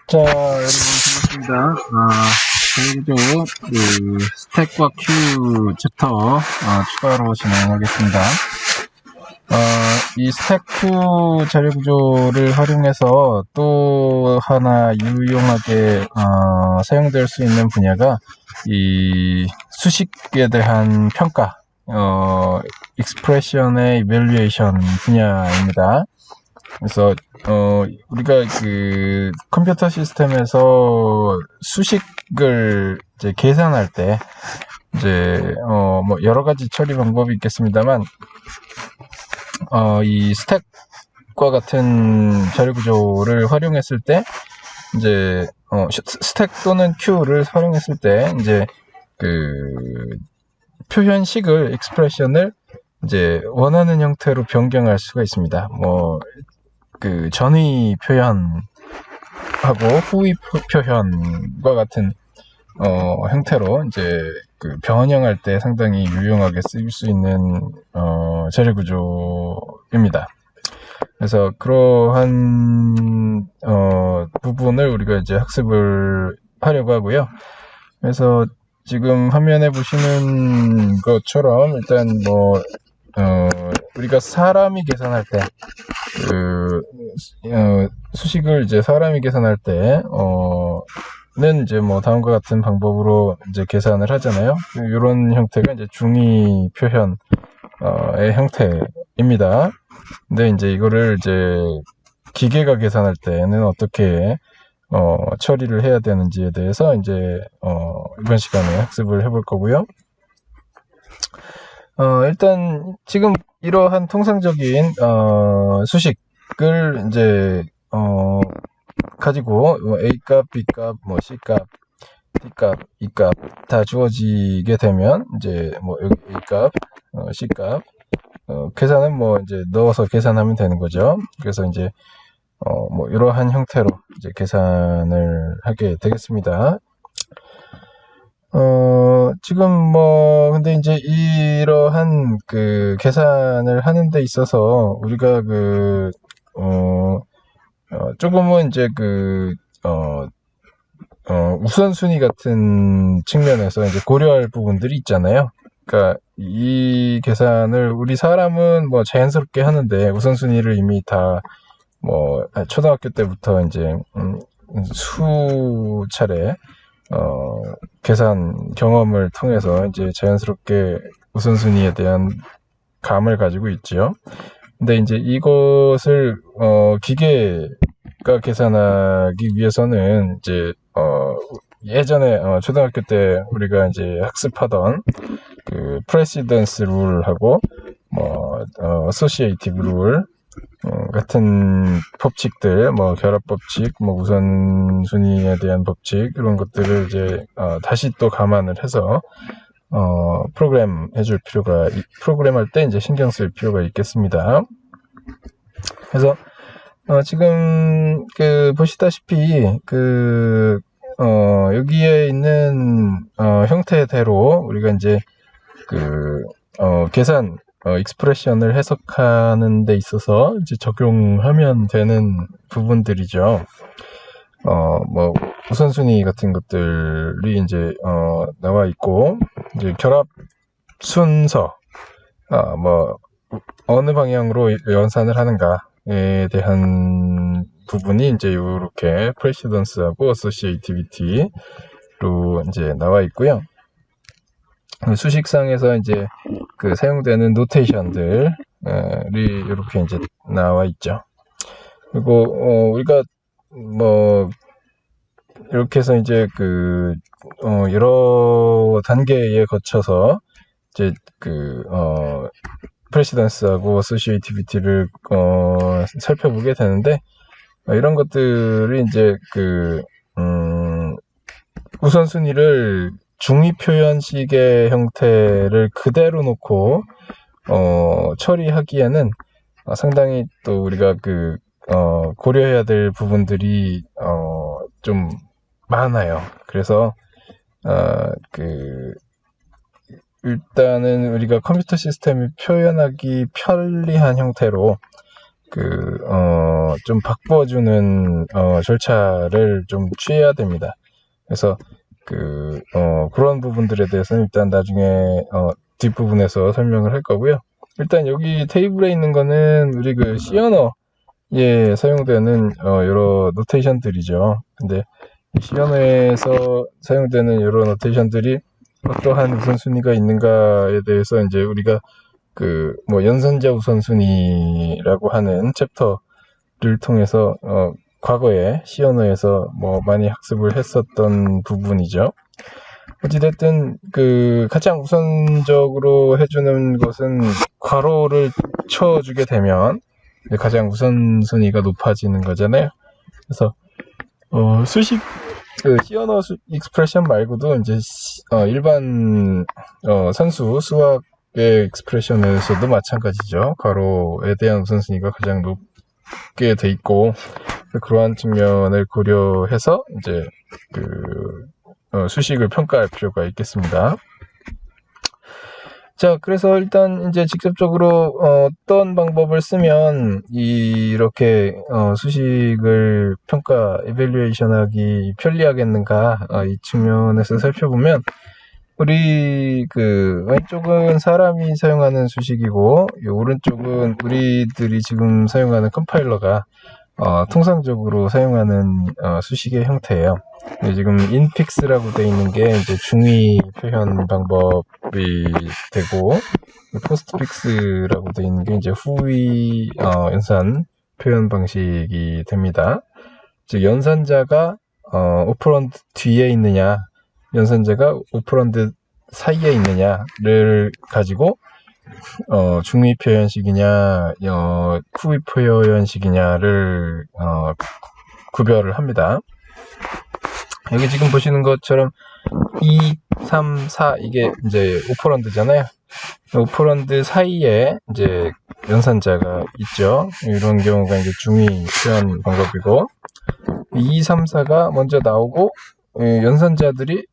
자, 여러분, 반갑습니다. 자료구조, 스택과 큐 챕터, 추가로 진행하겠습니다. 이 스택 큐 자료구조를 활용해서 또 하나 유용하게, 사용될 수 있는 분야가 이 수식에 대한 평가, 익스프레션의 이밸류에이션 분야입니다. 그래서 우리가 그 컴퓨터 시스템에서 수식을 이제 계산할 때 이제 뭐 여러 가지 처리 방법이 있겠습니다만 이 스택과 같은 자료 구조를 활용했을 때 이제 스택 또는 큐를 활용했을 때 이제 그 표현식을 익스프레션을 이제 원하는 형태로 변경할 수가 있습니다. 뭐 그 전의 표현하고 후의 표현과 같은 형태로 이제 그 변형할 때 상당히 유용하게 쓰일 수 있는 자료 구조입니다. 그래서 그러한 부분을 우리가 이제 학습을 하려고 하고요. 그래서 지금 화면에 보시는 것처럼 일단 뭐 우리가 사람이 계산할 때 수식을 이제 사람이 계산할 때는 이제 뭐 다음과 같은 방법으로 이제 계산을 하잖아요. 이런 형태가 이제 중의 표현의 형태입니다. 근데 이제 이거를 이제 기계가 계산할 때는 어떻게 처리를 해야 되는지에 대해서 이제 이번 시간에 학습을 해볼 거고요. 일단 지금 이러한 통상적인 수식을 이제 가지고 A값, B값, 뭐 C값, D값, E값 다 주어지게 되면 이제 뭐 여기 A값, C값 계산은 뭐 이제 넣어서 계산하면 되는 거죠. 그래서 이제 뭐 이러한 형태로 이제 계산을 하게 되겠습니다. 지금 뭐 근데 이제 이러한 그 계산을 하는 데 있어서 우리가 조금은 이제 우선순위 같은 측면에서 이제 고려할 부분들이 있잖아요. 그러니까 이 계산을 우리 사람은 뭐 자연스럽게 하는데 우선순위를 이미 다 뭐 초등학교 때부터 이제 수차례 계산 경험을 통해서 이제 자연스럽게 우선순위에 대한 감을 가지고 있죠. 근데 이제 이것을 기계가 계산하기 위해서는 이제 예전에 초등학교 때 우리가 이제 학습하던 그 프레시던스 룰하고 뭐 어소시에이티브 룰 같은 법칙들, 뭐 결합 법칙, 뭐 우선순위에 대한 법칙 이런 것들을 이제 다시 또 감안을 해서 프로그램 해줄 필요가 프로그램할 때 이제 신경 쓸 필요가 있겠습니다. 그래서 지금 보시다시피 여기에 있는 형태대로 우리가 이제 계산 익스프레션을 해석하는 데 있어서 이제 적용하면 되는 부분들이죠. 뭐 우선순위 같은 것들이 이제 나와 있고 이제 결합 순서 뭐 어느 방향으로 연산을 하는가에 대한 부분이 이제 이렇게 프레시던스하고 어소시에이티비티로 이제 나와 있고요. 수식상에서 이제 사용되는 노테이션들이 이렇게 이제 나와 있죠. 그리고 우리가 뭐 이렇게 해서 이제 여러 단계에 거쳐서 이제 프레시던스하고 어소시에이티비티를 살펴보게 되는데 이런 것들이 이제 우선순위를 중의 표현식의 형태를 그대로 놓고 처리하기에는 상당히 또 우리가 고려해야 될 부분들이 좀 많아요. 그래서 일단은 우리가 컴퓨터 시스템이 표현하기 편리한 형태로 좀 바꿔주는 절차를 좀 취해야 됩니다. 그래서 그런 부분들에 대해서는 일단 나중에 뒷부분에서 설명을 할 거고요. 일단 여기 테이블에 있는 거는 우리 C언어에 사용되는 여러 노테이션들이죠. 근데 C 언어에서 사용되는 여러 노테이션들이 어떠한 우선순위가 있는가에 대해서 이제 우리가 연산자 우선순위라고 하는 챕터를 통해서 과거에 C 언어에서 많이 학습을 했었던 부분이죠. 어찌됐든 가장 우선적으로 해주는 것은 괄호를 쳐주게 되면 가장 우선순위가 높아지는 거잖아요. 그래서 수식 C 언어 익스프레션 말고도 이제 일반 산수 수학의 익스프레션에서도 마찬가지죠. 괄호에 대한 우선순위가 가장 높게 돼 있고 그러한 측면을 고려해서 이제 수식을 평가할 필요가 있겠습니다. 자, 그래서 일단 이제 직접적으로 어떤 방법을 쓰면 이렇게 수식을 에밸류에이션하기 편리하겠는가 이 측면에서 살펴보면 우리 왼쪽은 사람이 사용하는 수식이고 이 오른쪽은 우리들이 지금 사용하는 컴파일러가 통상적으로 사용하는 수식의 형태예요. 지금 인픽스라고 되어 있는 게 이제 중위 표현 방법이 되고 포스트픽스라고 되어 있는 게 이제 후위 연산 표현 방식이 됩니다. 즉 연산자가 오퍼런드 뒤에 있느냐, 연산자가 오퍼런드 사이에 있느냐를 가지고 중위 표현식이냐, 후위 표현식이냐를 구별을 합니다. 여기 지금 보시는 것처럼 2, 3, 4 이게 이제 오퍼런드잖아요. 오퍼런드 사이에 이제 연산자가 있죠. 이런 경우가 이제 중위 표현 방법이고 2, 3, 4가 먼저 나오고 연산자들이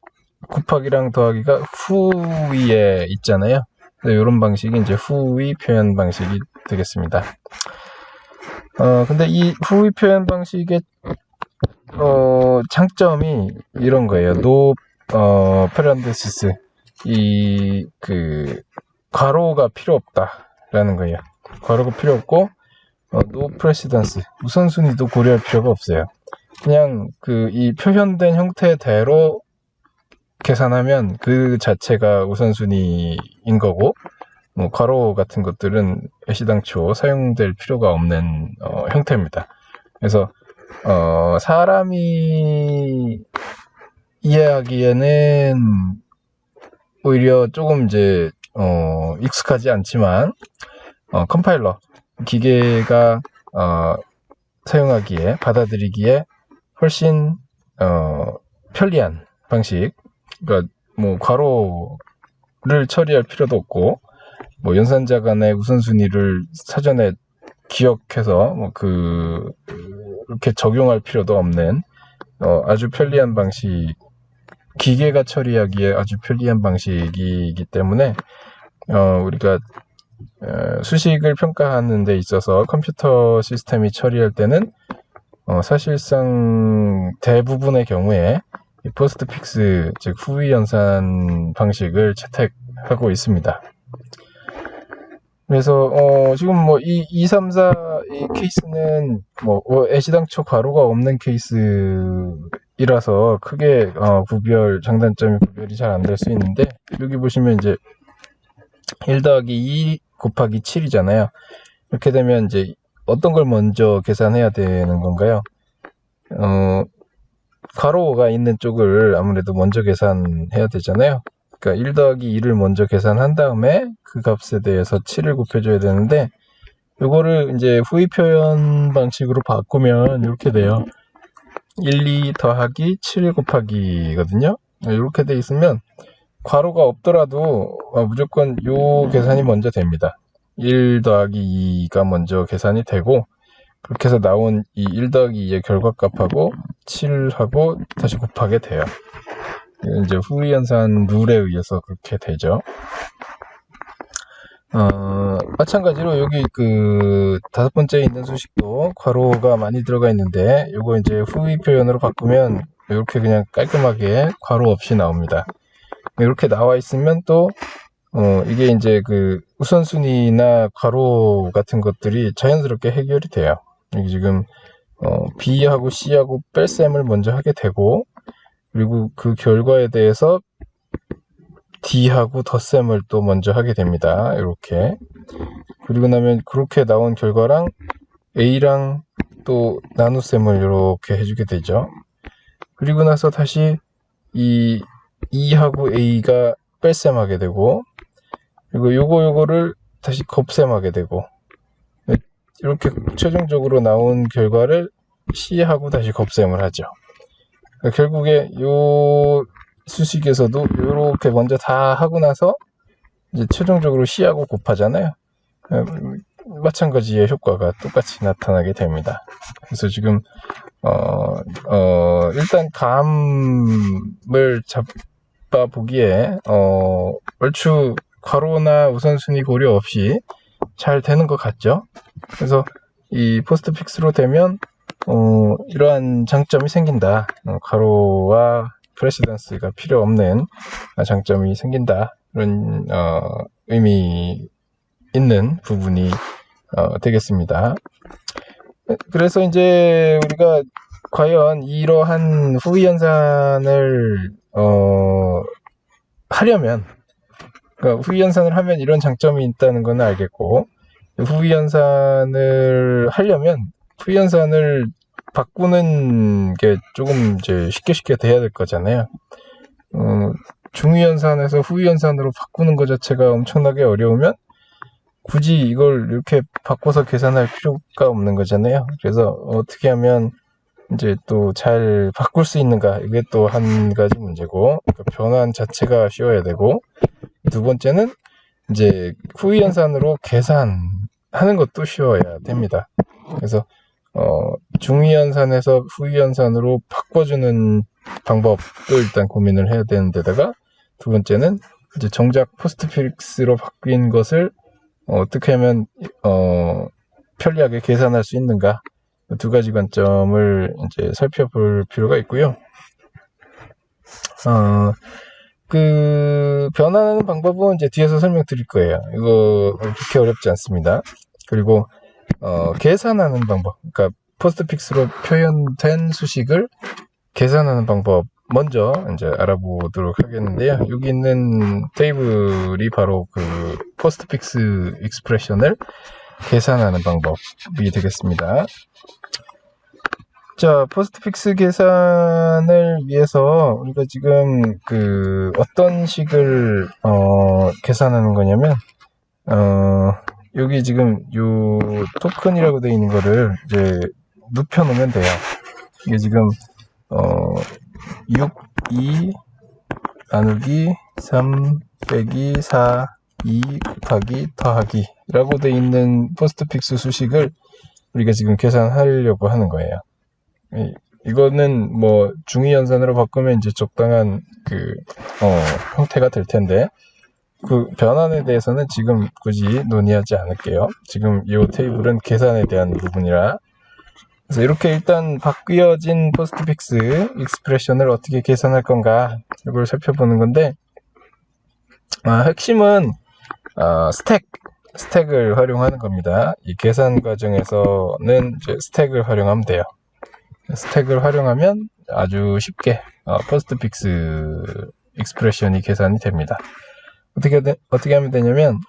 곱하기랑 더하기가 후위에 있잖아요. 이런 방식이 이제 후위 표현 방식이 되겠습니다. 근데 이 후위 표현 방식의 장점이 이런 거예요. 노 parenthesis 괄호가 필요 없다라는 거예요. 괄호가 필요 없고 no precedence 우선순위도 고려할 필요가 없어요. 그냥 이 표현된 형태대로 계산하면 그 자체가 우선순위인 거고 괄호 같은 것들은 애시당초 사용될 필요가 없는 형태입니다. 그래서 사람이 이해하기에는 오히려 조금 이제 익숙하지 않지만 컴파일러 기계가 사용하기에 받아들이기에 훨씬 편리한 방식. 그러니까 괄호를 처리할 필요도 없고 연산자 간의 우선순위를 사전에 기억해서 이렇게 적용할 필요도 없는 아주 편리한 방식, 기계가 처리하기에 아주 편리한 방식이기 때문에 우리가 수식을 평가하는 데 있어서 컴퓨터 시스템이 처리할 때는 사실상 대부분의 경우에 포스트픽스, 즉 후위 연산 방식을 채택하고 있습니다. 그래서 지금 이 2, 3, 4 이 케이스는 애시당초 괄호가 없는 케이스이라서 크게 장단점이 구별이 잘 안 될 수 있는데 여기 보시면 이제 1 더하기 2 곱하기 7이잖아요. 이렇게 되면 이제 어떤 걸 먼저 계산해야 되는 건가요? 괄호가 있는 쪽을 아무래도 먼저 계산해야 되잖아요. 그러니까 1 더하기 2를 먼저 계산한 다음에 그 값에 대해서 7을 곱해줘야 되는데 요거를 이제 후위 표현 방식으로 바꾸면 이렇게 돼요. 1, 2 더하기 7 곱하기거든요. 이렇게 돼 있으면 괄호가 없더라도 무조건 요 계산이 먼저 됩니다. 1 더하기 2가 먼저 계산이 되고 그렇게 해서 나온 이 1 더하기 2의 결과값하고 7하고 다시 곱하게 돼요. 이제 후위 연산 룰에 의해서 그렇게 되죠. 마찬가지로 여기 그 5번째에 있는 수식도 괄호가 많이 들어가 있는데 요거 이제 후위 표현으로 바꾸면 이렇게 그냥 깔끔하게 괄호 없이 나옵니다. 이렇게 나와 있으면 또 이게 이제 그 우선순위나 괄호 같은 것들이 자연스럽게 해결이 돼요. 여기 지금 B하고 C하고 뺄셈을 먼저 하게 되고, 그리고 그 결과에 대해서 D하고 덧셈을 또 먼저 하게 됩니다. 이렇게. 그리고 나면 그렇게 나온 결과랑 A랑 또 나눗셈을 이렇게 해주게 되죠. 그리고 나서 다시 이 E하고 A가 뺄셈하게 되고, 그리고 요거를 다시 곱셈하게 되고, 이렇게 최종적으로 나온 결과를 C하고 다시 곱셈을 하죠. 그러니까 결국에 요 수식에서도 이렇게 먼저 다 하고 나서 이제 최종적으로 C하고 곱하잖아요. 마찬가지의 효과가 똑같이 나타나게 됩니다. 그래서 지금 일단 감을 잡아 보기에 얼추 괄호나 우선순위 고려 없이 잘 되는 것 같죠. 그래서 이 포스트픽스로 되면 이러한 장점이 생긴다. 괄호와 프레시던스가 필요 없는 장점이 생긴다. 이런 의미 있는 부분이 되겠습니다. 그래서 이제 우리가 과연 이러한 후위 연산을 하려면, 그러니까 후위 연산을 하면 이런 장점이 있다는 건 알겠고, 후위 연산을 하려면 후위 연산을 바꾸는 게 조금 이제 쉽게 돼야 될 거잖아요. 중위 연산에서 후위 연산으로 바꾸는 것 자체가 엄청나게 어려우면 굳이 이걸 이렇게 바꿔서 계산할 필요가 없는 거잖아요. 그래서 어떻게 하면 이제 또 잘 바꿀 수 있는가, 이게 또 한 가지 문제고, 그러니까 변환 자체가 쉬워야 되고, 두 번째는 이제 후위 연산으로 계산하는 것도 쉬워야 됩니다. 그래서 중위 연산에서 후위 연산으로 바꿔주는 방법도 일단 고민을 해야 되는 데다가, 두 번째는 이제 정작 포스트픽스로 바뀐 것을 어떻게 하면 편리하게 계산할 수 있는가, 두 가지 관점을 이제 살펴볼 필요가 있고요. 그 변환하는 방법은 이제 뒤에서 설명드릴 거예요. 이거 그렇게 어렵지 않습니다. 그리고 계산하는 방법, 그러니까 포스트픽스로 표현된 수식을 계산하는 방법 먼저 이제 알아보도록 하겠는데요. 여기 있는 테이블이 바로 그 포스트픽스 익스프레션을 계산하는 방법이 되겠습니다. 자, 포스트픽스 계산을 위해서 우리가 지금 그 어떤 식을 계산하는 거냐면, 여기 지금 요 토큰이라고 되어 있는 거를 이제 눕혀 놓으면 돼요. 이게 지금 6, 2 나누기 3 빼기 4 2 곱하기 더하기 라고 되어 있는 포스트픽스 수식을 우리가 지금 계산하려고 하는 거예요. 이거는 뭐 중위 연산으로 바꾸면 이제 적당한 그 형태가 될 텐데, 그 변환에 대해서는 지금 굳이 논의하지 않을게요. 지금 이 테이블은 계산에 대한 부분이라. 그래서 이렇게 일단 바뀌어진 포스트픽스 익스프레션을 어떻게 계산할 건가, 이걸 살펴보는 건데, 핵심은 스택을 활용하는 겁니다. 이 계산 과정에서는 이제 스택을 활용하면 돼요. 스택을 활용하면 아주 쉽게 포스트픽스 익스프레션이 계산이 됩니다. 어떻게 하면 되냐면,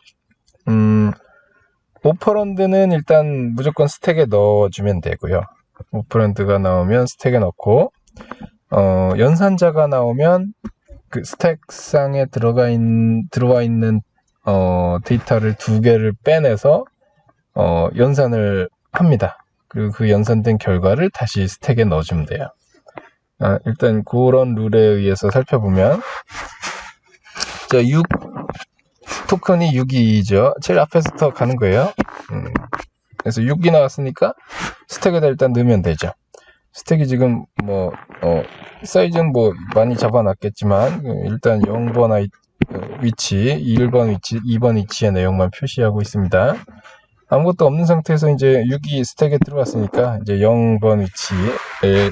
오퍼런드는 일단 무조건 스택에 넣어주면 되고요. 오퍼런드가 나오면 스택에 넣고, 연산자가 나오면 그 스택상에 들어와 있는 데이터를 두 개를 빼내서 연산을 합니다. 그리고 그 연산된 결과를 다시 스택에 넣어주면 돼요. 일단 그런 룰에 의해서 살펴보면, 자, 6 토큰이 6이죠. 제일 앞에서부터 가는 거예요. 그래서 6이 나왔으니까 스택에다 일단 넣으면 되죠. 스택이 지금 뭐 사이즈는 뭐 많이 잡아놨겠지만 일단 0번 위치, 1번 위치, 2번 위치의 내용만 표시하고 있습니다. 아무것도 없는 상태에서 이제 6이 스택에 들어갔으니까 이제 0번 위치에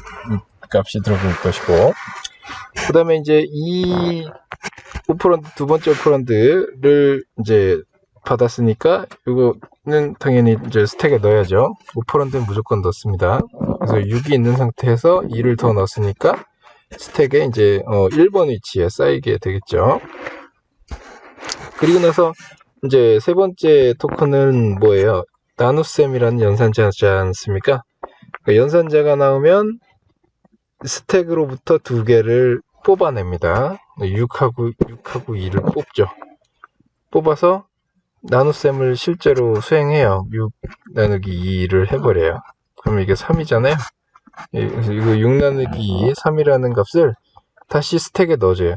값이 들어갈 것이고, 그 다음에 이제 이 오퍼런드, 두 번째 오퍼런드를 이제 받았으니까 이거는 당연히 이제 스택에 넣어야죠. 오퍼런드는 무조건 넣습니다. 그래서 6이 있는 상태에서 2를 더 넣었으니까 스택에 이제 1번 위치에 쌓이게 되겠죠. 그리고 나서 이제 세 번째 토큰은 뭐예요? 나눗셈이라는 연산자지 않습니까? 그러니까 연산자가 나오면 스택으로부터 두 개를 뽑아냅니다. 6하고 2를 뽑죠. 뽑아서 나눗셈을 실제로 수행해요. 6 나누기 2를 해버려요. 그럼 이게 3이잖아요. 그래서 이거 6 나누기 2, 3이라는 값을 다시 스택에 넣어줘요.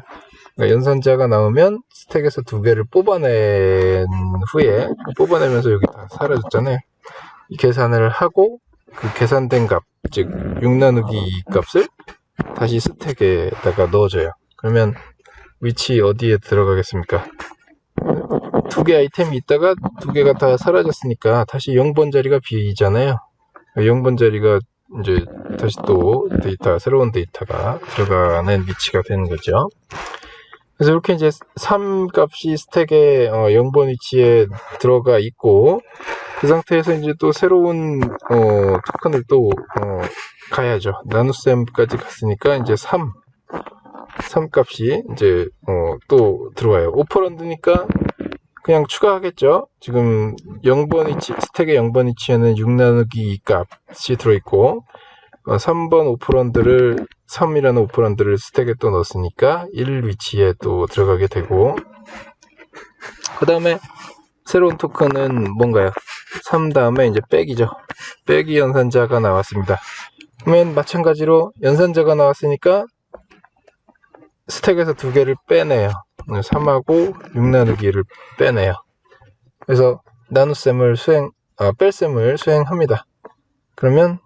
그러니까 연산자가 나오면 스택에서 두 개를 뽑아낸 후에, 뽑아내면서 여기 다 사라졌잖아요. 이 계산을 하고 그 계산된 값, 즉 6 나누기 2 값을 다시 스택에다가 넣어줘요. 그러면 위치 어디에 들어가겠습니까? 두 개 아이템이 있다가 두 개가 다 사라졌으니까 다시 0번 자리가 비잖아요. 0번 자리가 이제 다시 또 새로운 데이터가 들어가는 위치가 되는 거죠. 그래서 이렇게 이제 3 값이 스택에 0번 위치에 들어가 있고, 그 상태에서 이제 또 새로운 토큰을 또 가야죠. 나눗셈까지 갔으니까 이제 3 값이 이제 또 들어와요. 오퍼런드니까 그냥 추가하겠죠. 지금 0번 위치, 스택의 0번 위치에는 6 나누기 2 값이 들어있고, 3번 오퍼런드를, 3이라는 오퍼런드를 스택에 또 넣었으니까 1 위치에 또 들어가게 되고, 그 다음에 새로운 토큰은 뭔가요? 3 다음에 이제 빼기죠. 빼기 연산자가 나왔습니다. 그러면 마찬가지로 연산자가 나왔으니까 스택에서 두 개를 빼내요. 3하고 6 나누기를 빼내요. 그래서 나눗셈을 뺄셈을 수행합니다. 그러면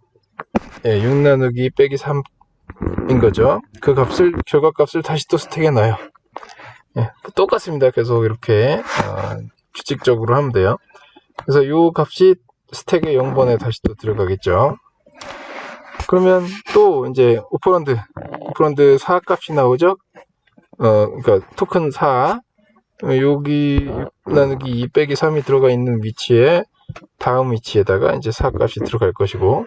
6 나누기 빼기 3인 거죠. 그 값을, 결과값을 다시 또 스택에 넣어요. 똑같습니다. 계속 이렇게 규칙적으로 하면 돼요. 그래서 이 값이 스택의 0번에 다시 또 들어가겠죠. 그러면 또 이제 오퍼런드 4 값이 나오죠. 그러니까 토큰 4, 여기 6 나누기 2 빼기 3이 들어가 있는 위치에, 다음 위치에다가 이제 4 값이 들어갈 것이고,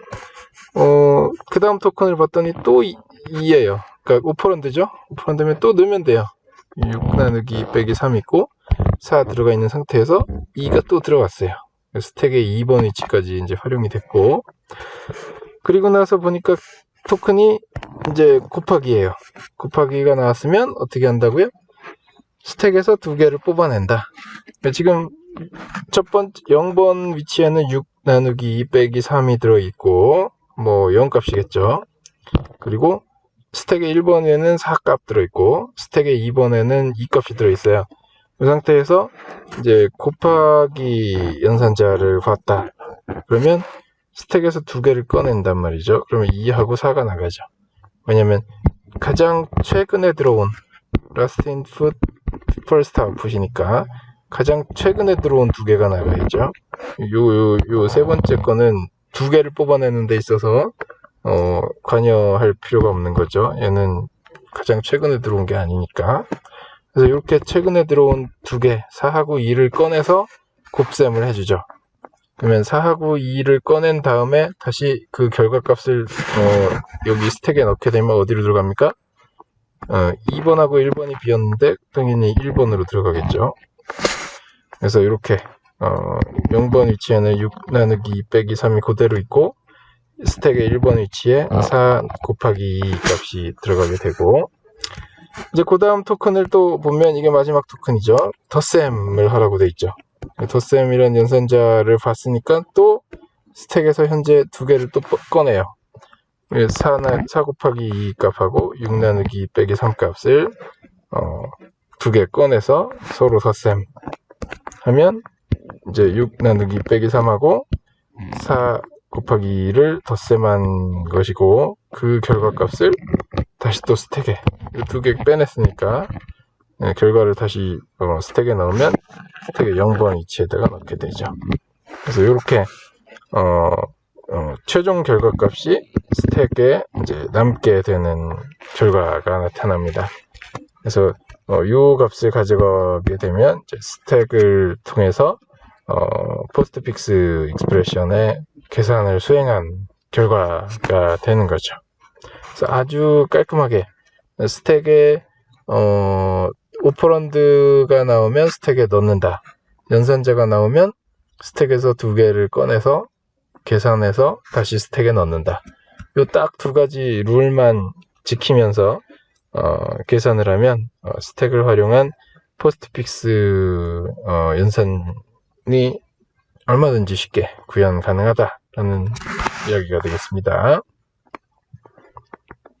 그 다음 토큰을 봤더니 또 2예요. 그러니까 오퍼런드죠. 오퍼런드면 또 넣으면 돼요. 6 나누기 2 빼기 3 있고 4 들어가 있는 상태에서 2가 또 들어갔어요. 스택의 2번 위치까지 이제 활용이 됐고, 그리고 나서 보니까 토큰이 이제 곱하기예요. 곱하기가 나왔으면 어떻게 한다고요? 스택에서 두 개를 뽑아낸다. 지금 첫 번째 0번 위치에는 6 나누기 2 빼기 3이 들어있고, 뭐 0 값이겠죠. 그리고 스택의 1번에는 4 값 들어있고, 스택의 2번에는 2 값이 들어있어요. 이 상태에서 이제 곱하기 연산자를 봤다. 그러면 스택에서 두 개를 꺼낸단 말이죠. 그러면 2하고 4가 나가죠. 왜냐면 가장 최근에 들어온, last input, first output이니까 가장 최근에 들어온 두 개가 나가야죠. 요 세 번째 거는 두 개를 뽑아내는 데 있어서 관여할 필요가 없는 거죠. 얘는 가장 최근에 들어온 게 아니니까. 그래서 이렇게 최근에 들어온 두 개, 4하고 2를 꺼내서 곱셈을 해주죠. 그러면 4하고 2를 꺼낸 다음에 다시 그 결과값을 여기 스택에 넣게 되면 어디로 들어갑니까? 2번하고 1번이 비었는데 당연히 1번으로 들어가겠죠. 그래서 이렇게 0번 위치에는 6 나누기 2 빼기 3이 그대로 있고, 스택의 1번 위치에 4 곱하기 2 값이 들어가게 되고, 이제 그 다음 토큰을 또 보면 이게 마지막 토큰이죠. 덧셈을 하라고 돼 있죠. 덧셈이라는 연산자를 봤으니까 또 스택에서 현재 두 개를 또 꺼내요. 4 곱하기 2 값하고 6 나누기 2 빼기 3 값을 두 개 꺼내서 서로 덧셈 하면 이제 6 나누기 2 빼기 3하고 4 곱하기 2를 덧셈한 것이고, 그 결과값을 다시 또 스택에 두 개 빼냈으니까 결과를 다시 스택에 넣으면 스택의 0번 위치에다가 넣게 되죠. 그래서 이렇게 최종 결과값이 스택에 이제 남게 되는 결과가 나타납니다. 그래서 이 값을 가져가게 되면 이제 스택을 통해서 포스트픽스 익스프레션의 계산을 수행한 결과가 되는 거죠. 그래서 아주 깔끔하게 스택에 오퍼런드가 나오면 스택에 넣는다. 연산자가 나오면 스택에서 두 개를 꺼내서 계산해서 다시 스택에 넣는다. 요 딱 두 가지 룰만 지키면서 계산을 하면 스택을 활용한 포스트픽스 연산이 얼마든지 쉽게 구현 가능하다라는 이야기가 되겠습니다.